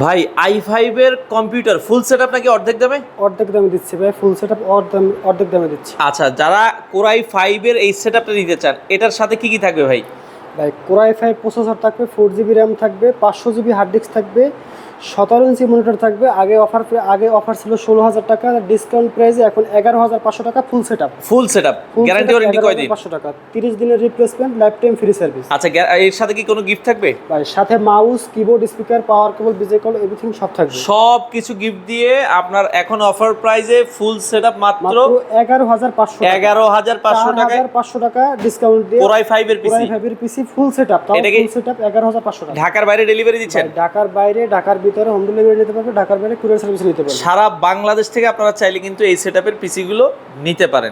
ভাই i5 এর computer full setup নাকি অর্ধেক দামে? অর্ধেক দামে দিচ্ছি ভাই, ফুল সেটআপ অর্ধেক দামে দিচ্ছি। আচ্ছা, যারা কোরাই 5 এর এই সেটআপটা নিতে চান, এটার সাথে কি কি থাকবে ভাই? ভাই কোরাই 5 প্রসেসর থাকবে, 4GB র্যাম থাকবে, 500GB হার্ড ডিস্ক থাকবে, 17 ইঞ্চি মনিটর থাকবে। আগে অফার ছিল 16,000 টাকা, ডিসকাউন্ট প্রাইসে এখন 11,500 টাকা full setup. Full setup guarantee warranty কয়দিন? 500 টাকা, 30 দিনের replacement, life time free service. আচ্ছা, এর সাথে কি কোনো গিফট থাকবে? ভাই সাথে মাউস, কিবোর্ড, স্পিকার, পাওয়ার কেবল, বিজে কল, এভরিথিং সব থাকবে। সব কিছু গিফট দিয়ে আপনার এখন অফার প্রাইসে ফুল সেটআপ মাত্র 11,500 টাকায়, 500 টাকা ডিসকাউন্ট দিয়ে কোরাই 5 এর পিসি। কোরাই 5 এর পিসি ফুল সেটআপ, তাও এটা কি ফুল সেটআপ 11,500 টাকা। ঢাকার বাইরে ডেলিভারি দিচ্ছেন? ভাই ঢাকার বাইরে, ঢাকার ভিতরে হোম ডেলিভারি নিতে পারবে, ঢাকার বাইরে কুরিয়ার সার্ভিস নিতে পারবে। সারা বাংলাদেশ থেকে আপনারা চাইলে কিন্তু এই সেটআপের পিসি গুলো নিতে পারেন।